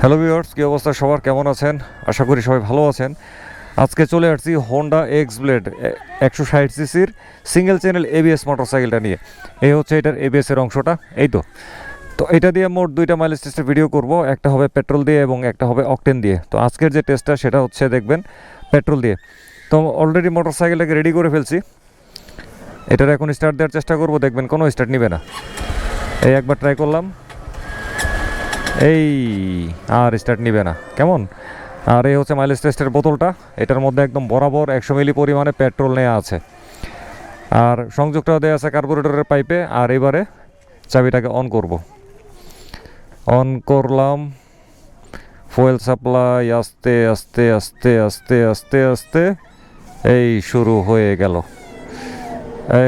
Hello viewers, কি অবস্থা সবার, কেমন আছেন? আশা করি সবাই ভালো আছেন। আজকে চলে আসছি হোন্ডা এক্স-ব্লেড 160 সিসির সিঙ্গেল চ্যানেল এবিএস মোটরসাইকেলটা নিয়ে। এই হচ্ছে এটার এবিএসের অংশটা, এই তো এটা দিয়ে মোট দুইটা মাইলেজ টেস্টের ভিডিও করব। একটা হবে পেট্রোল দিয়ে এবং একটা হবে অকটেন দিয়ে। তো আজকের যে টেস্টটা সেটা হচ্ছে দেখবেন পেট্রোল দিয়ে। তো অলরেডি মোটরসাইকেলটাকে রেডি করে ফেলছি। এটার এখন স্টার্ট দেওয়ার চেষ্টা করব, দেখবেন কোনো স্টার্ট নিবে না। এই একবার ট্রাই করলাম, এই আর স্টার্ট নিবে না, কেমন। আর এই হচ্ছে মাইলেজ টেস্টের বোতলটা, এটার মধ্যে একদম বরাবর 100 মিলি পরিমাণে পেট্রোল নেওয়া আছে। আর সংযোগটাও দেওয়া আছে কার্বোরেটরের পাইপে। আর এবারে চাবিটাকে অন করব, অন করলাম। ফুয়েল সাপ্লাই আস্তে আস্তে আস্তে আস্তে আস্তে আস্তে এই শুরু হয়ে গেল,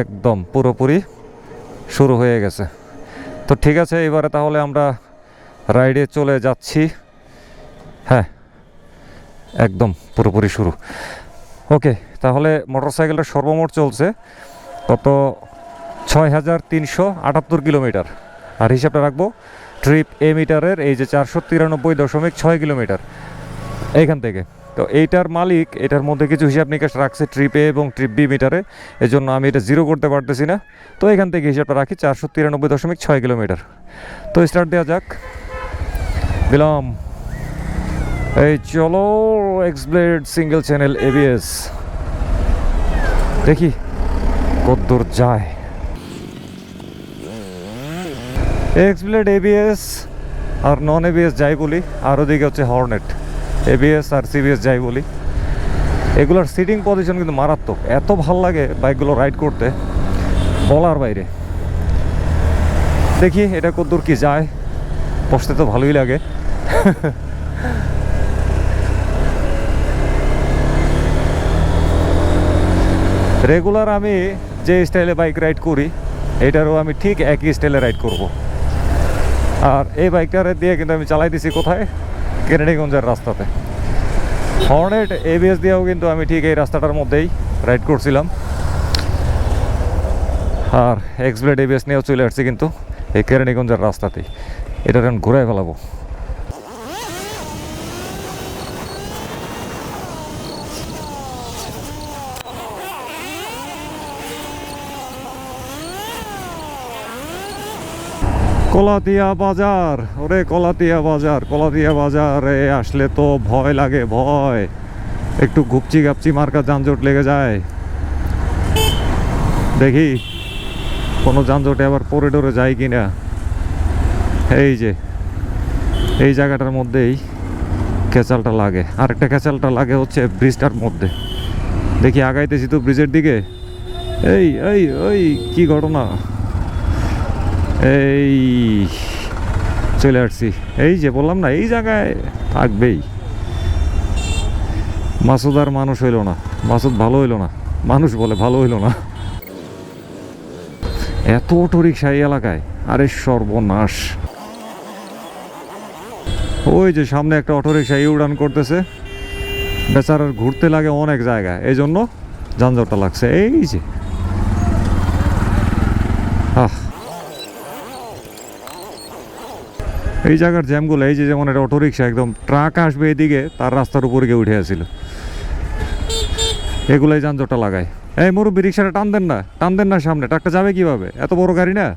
একদম পুরোপুরি শুরু হয়ে গেছে। তো ঠিক আছে, এবারে তাহলে আমরা রাইডে চলে যাচ্ছি। হ্যাঁ, একদম পুরোপুরি শুরু। ওকে, তাহলে মোটরসাইকেলটা সর্বমোট চলছে কত, 6378 কিলোমিটার। আর হিসাবটা রাখবো ট্রিপ এ মিটারের, এই যে 493.6 কিলোমিটার এইখান থেকে। তো এইটার মালিক এটার মধ্যে কিছু হিসাব নিকাশ রাখছে ট্রিপ এ এবং ট্রিপ বি মিটারে, এজন্য আমি এটা জিরো করতে পারতেছি না। তো এখান থেকে হিসাবটা রাখি 493.6 কিলোমিটার। তো স্টার্ট দেওয়া যাক, দিলাম। এই চলো, এক্স-ব্লেড সিঙ্গেল চ্যানেল এবিএস, দেখি কতদূর যায়। এক্স-ব্লেড এবিএস আর নন এবিএস যাই বলি, আর ওদিকে হচ্ছে হর্নেট এবিএস আর সিবিএস যাই বলি। এগুলোর সিটিং পজিশন কিন্তু মারাত্মক, এত ভাল লাগে বাইকগুলো রাইড করতে, বলার বাইরে। দেখি এটা কতদূর কি যায়, বসতে তো ভালোই লাগে। রেগুলার আমি যে স্টাইলে বাইক রাইড করি, এটারও আমি ঠিক একই স্টাইলে রাইড করব। আর এই বাইকটার দিয়ে কিন্তু আমি চালাই দিছি কোথায়, কেরানীগঞ্জের রাস্তাতে। হর্নেট এবিএস দিয়েও কিন্তু আমি ঠিক এই রাস্তাটার মধ্যেই রাইড করছিলাম। আর এক্স-ব্লেড এবিএস নিয়েও চলে আসছি কিন্তু এই কেরানীগঞ্জের রাস্তাতেই। এটা এখন ঘুরাই ফেলাবো। কলাতিয়া বাজার, ওরে কলাতিয়া বাজার, কলাতিয়া বাজারে আসলে তো ভয় লাগে, ভয়। একটু ঘুপচি গাপচি মার্কা যানজট লেগে যায়। দেখি কোনো যানজটে আবার পরে ডরে যায় কিনা। এই যে এই জায়গাটার মধ্যেই ক্যাচালটা লাগে, আরেকটা ক্যাচালটা লাগে হচ্ছে ব্রিজটার মধ্যে। দেখি আগাইতেছি তো ব্রিজের দিকে। এই এই ওই কি ঘটনা, এই চলে আসছি। এই যে বললাম না, এই জায়গায় থাকবেই। মাসুদ আর মানুষ হইল না, মাসুদ ভালো হইল না, মানুষ বলে ভালো হইল না। এত অটোরিকশা এই এলাকায়, আরে সর্বনাশ। ওই যে সামনে একটা অটোরিকশা ইউটার্ন করতেছে, বেচারার ঘুরতে লাগে অনেক জায়গা, এই জন্য যানজটটা লাগছে। এই যে এই জায়গার জ্যামগুলো, এই যে যেমন একটা অটোরিকশা একদম ট্রাক আসবে এদিকে, তার রাস্তার উপরে গিয়ে উঠে আসছিল, এগুলাই যানজটটা লাগায়। এই মুরব্বী, রিক্সাটা টান দেন না, টান দেন না, সামনে ট্রাকটা যাবে কিভাবে, এত বড় গাড়ি না,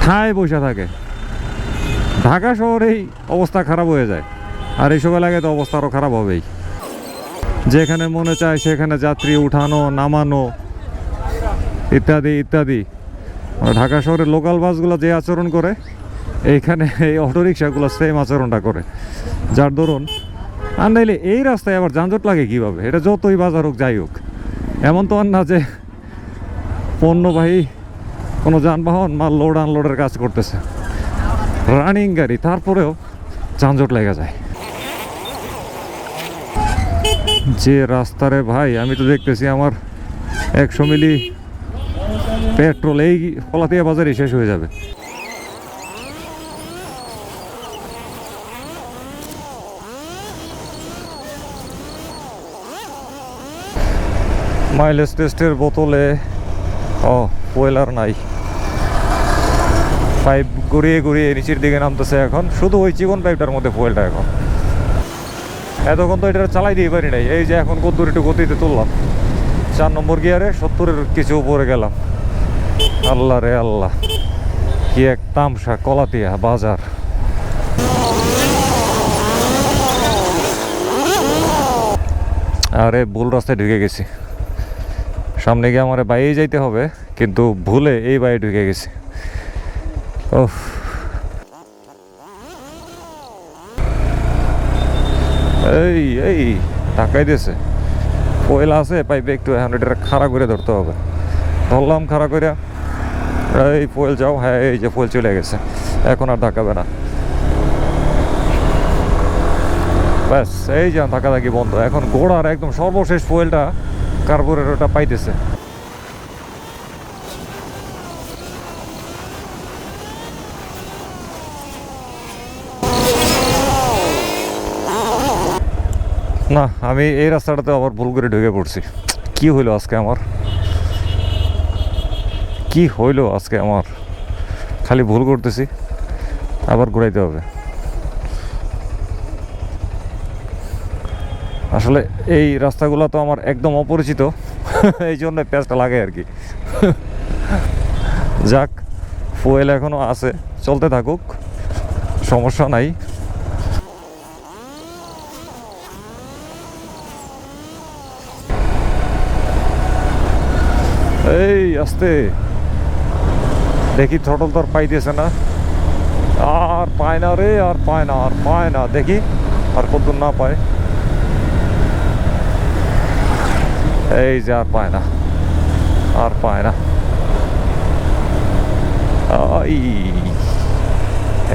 ঠায় বসে থাকে। ঢাকা শহরেই অবস্থা খারাপ হয়ে যায়, আর এইসব এলাকায় তো অবস্থা আরও খারাপ হবেই। যেখানে মনে চায় সেখানে যাত্রী উঠানো নামানো ইত্যাদি ইত্যাদি। ঢাকা শহরের লোকাল বাসগুলো যে আচরণ করে, এইখানে এই অটোরিকশাগুলো সেম আচরণটা করে। যার দরুন আর নাইলে এই রাস্তায় আবার যানজট লাগে কীভাবে, এটা যতই বাজার হোক যাই হোক। এমন তো আর না যে পণ্যবাহী কোনো যানবাহন মাল লোড আনলোডের কাজ করতেছে, রানিং গাড়ি, তারপরেও যানজট লেগে যায়। যে রাস্তারে ভাই, আমি তো দেখতেছি আমার 100 মিলি পেট্রোল এই কলাতিয়া বাজারে শেষ হয়ে যাবে। মাইলেজ টেস্টের বোতলে ফুয়েল আর নাই। পাইপ ঘুরিয়ে ঘুরিয়ে নিচের দিকে নামতেছে এখন, শুধু ওই চিকন পাইপটার মধ্যে ফুয়েলটা এখন। এতক্ষণ তো এটা চালাই দিয়ে পারি নাই, এই যে এখন কদ্দুর একটু গতিতে তুললাম, 4 নম্বর গিয়ারে 70-এর কিছু উপরে গেলাম। আল্লাহ রে আল্লাহ, কি এক তামসা কলাতিয়া বাজার। আরে ভুল রাস্তায় ঢুকে গেছি, সামনে গিয়ে আমার বাইরে যাইতে হবে, কিন্তু ভুলে এই বাইরে ঢুকে গেছি। ওহ, এই এই টাকাই দিয়েছে, পয়লা আছে পাইপে একটু, এখন এটা খাড়া করে ধরতে হবে। ধরলাম খাড়া করে, এই ফুয়েল যাও, হ্যাঁ এই যে ফুয়েল চলে গেছে, এখন আর ধাক্কাবে না, ব্যাস এই যে ধাক্কাধাক্কি বন্ধ। এখন গোড়ার একদম সর্বশেষ ফুয়েলটা কার্বোরেটরটা পাইতেছে। না, আমি এই রাস্তাটাতে আবার ভুল করে ঢুকে পড়ছি। কি হইলো আজকে আমার, কি হইলো আজকে আমার, খালি ভুল করতেছি, আবার ঘুরাইতে হবে। আসলে এই রাস্তাগুলো তো আমার একদম অপরিচিত, এই জন্য প্যাচটা লাগে আর কি। যাক, ফুয়েল এখনো আছে, চলতে থাকুক, সমস্যা নাই। এই আস্তে দেখি, থ্রটল তো আর পাইতেছে না, আর পায় না রে, আর পায় না, আর পায় না, দেখি আর কতদূর না পায়। এই যে আর পায় না, আর পায় না,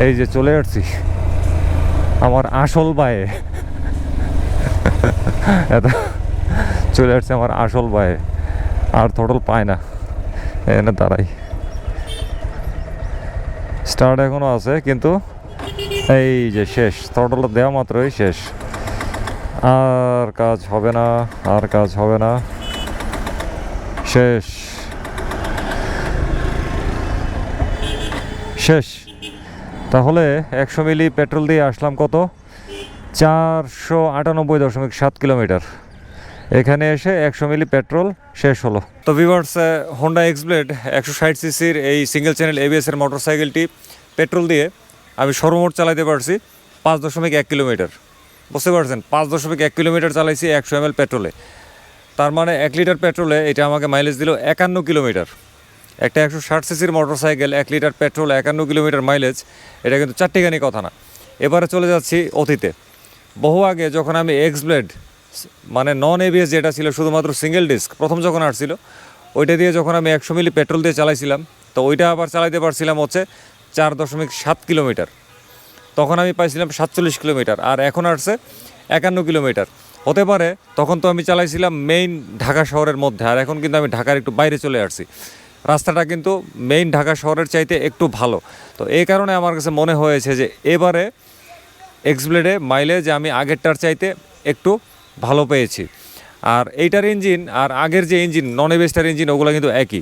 এই যে চলে আসছি আমার আসল বায়ে। চলে আসছে আমার আসল বায়ে, আর থ্রটল পায় না, এনে দাঁড়াই। স্টার্ট এখনো আছে, কিন্তু এই যে শেষ, থ্রটল দেওয়া মাত্রই শেষ, আর কাজ হবে না, আর কাজ হবে না, শেষ শেষ। তাহলে 100 মিলি পেট্রোল দিয়ে আসলাম কত, 498.7 কিলোমিটার। এখানে এসে 100 মিলি পেট্রোল শেষ হলো। তো ভিউয়ার্স, হোন্ডা এক্সব্লেড 160 সিসির এই সিঙ্গেল চ্যানেল এবিএসের মোটরসাইকেলটি পেট্রোল দিয়ে আমি সর্বমোট চালাতে পারছি 5.1 কিলোমিটার। বুঝতে পারছেন, 5.1 কিলোমিটার চালাইছি 100 ml পেট্রোলে। তার মানে 1 লিটার পেট্রোলে এটা আমাকে মাইলেজ দিল 51 কিলোমিটার। একটা 160 সিসির motorcycle 1 litre petrol 51 kilometre mileage, এটা কিন্তু চারটিখানি কথা না। এবারে চলে যাচ্ছি অতীতে। বহু আগে যখন আমি এক্সব্লেড মানে নন এবিএস যেটা ছিল, শুধুমাত্র সিঙ্গেল ডিস্ক, প্রথম যখন আসছিল, ওইটা দিয়ে যখন আমি 100 মিলি পেট্রোল দিয়ে চালাইছিলাম, তো ওইটা আবার চালাইতে পারছিলাম হচ্ছে 4.7 কিলোমিটার। তখন আমি পাইছিলাম 47 কিলোমিটার, আর এখন আসছে 51 কিলোমিটার। হতে পারে তখন তো আমি চালাইছিলাম মেইন ঢাকা শহরের মধ্যে, আর এখন কিন্তু আমি ঢাকার একটু বাইরে চলে আসছি। রাস্তাটা কিন্তু মেইন ঢাকা শহরের চাইতে একটু ভালো। তো এই কারণে আমার কাছে মনে হয়েছে যে এবারে এক্সব্লেডে মাইলেজ আমি আগেরটার চাইতে একটু ভালো পেয়েছি। আর এইটার ইঞ্জিন আর আগের যে ইঞ্জিন নন এবিএসটার ইঞ্জিন, ওগুলো কিন্তু একই।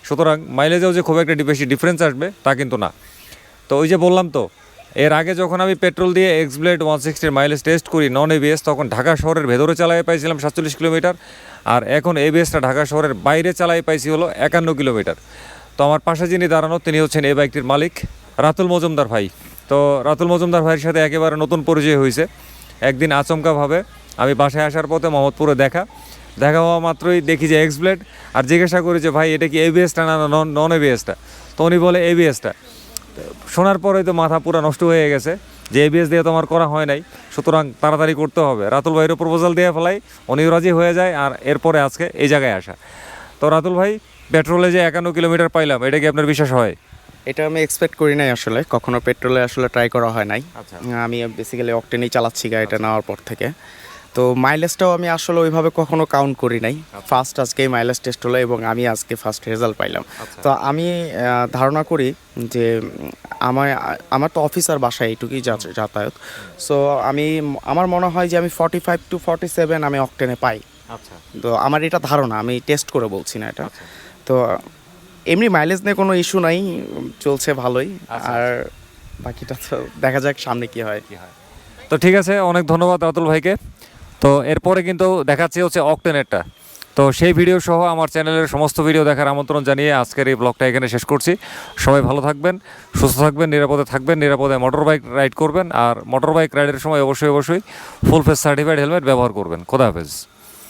সুতরাং মাইলেজেও যে খুব একটা বেশি ডিফারেন্স আসবে তা কিন্তু না। তো ওই যে বললাম, তো এর আগে যখন আমি পেট্রোল দিয়ে এক্সব্লেড 160-এর মাইলেজ টেস্ট করি নন এবিএস, তখন ঢাকা শহরের ভেতরে চালাই পাইছিলাম 47 কিলোমিটার, আর এখন এবিএসটা ঢাকা শহরের বাইরে চালাই পাইছি হলো 51 কিলোমিটার। তো আমার পাশে যিনি দাঁড়ানো, তিনি হচ্ছেন এই বাইকটির মালিক রাতুল মজুমদার ভাই। তো রাতুল মজুমদার ভাইয়ের সাথে একেবারে নতুন পরিচয় হয়েছে। একদিন আচমকাভাবে আমি বাসায় আসার পথে মোহাম্মদপুরে দেখা হওয়া মাত্রই দেখি যে এক্সব্লেড, আর জিজ্ঞাসা করি যে ভাই এটা কি এবিএসটা না নন এবিএসটা? তো উনি বলে এবিএসটা। শোনার পরেই তো মাথা পুরো নষ্ট হয়ে গেছে যে এবিএস দিয়ে তো আমার করা হয় নাই, সুতরাং তাড়াতাড়ি করতে হবে। রাতুল ভাইয়েরও প্রপোজাল দিয়ে ফেলাই, উনিও রাজি হয়ে যায়, আর এরপরে আজকে এই জায়গায় আসা। তো রাতুল ভাই, পেট্রোলে যে 51 কিলোমিটার পাইলাম, এটা কি আপনার বিশ্বাস হয়? এটা আমি এক্সপেক্ট করি নাই আসলে, কখনো পেট্রোলে আসলে ট্রাই করা হয় নাই। আমি বেসিক্যালি অকটেনেই চালাচ্ছি গাড়িটা নেওয়ার পর থেকে। তো মাইলেজটাও আমি আসলে ওইভাবে কখনো কাউন্ট করি নাই, ফার্স্ট আজকেই মাইলেজ টেস্ট হলো এবং আমি আজকে ফার্স্ট রেজাল্ট পাইলাম। তো আমি ধারণা করি যে আমার তো অফিস আর বাসায় এইটুকুই যাতায়াত। সো আমার মনে হয় যে আমি 45 to 47 আমি অকটেনে পাই। তো আমার এটা ধারণা, আমি টেস্ট করে বলছি না এটা। তো এমনি মাইলেজ নিয়ে কোনো ইস্যু নাই, চলছে ভালোই। আর বাকিটা তো দেখা যাক সামনে কি হয়। তো ঠিক আছে, অনেক ধন্যবাদ রাতুল ভাইকে। তো এরপরে কিন্তু দেখাচ্ছি হচ্ছে অকটেনেরটা। তো সেই ভিডিও সহ আমার চ্যানেলের সমস্ত ভিডিও দেখার আমন্ত্রণ জানিয়ে আজকের এই ব্লগটা এখানে শেষ করছি। সবাই ভালো থাকবেন, সুস্থ থাকবেন, নিরাপদে থাকবেন, নিরাপদে মোটর বাইক রাইড করবেন। আর মোটর বাইক রাইডের সময় অবশ্যই ফুল ফেস সার্টিফাইড হেলমেট ব্যবহার করবেন। খোদা হাফেজ।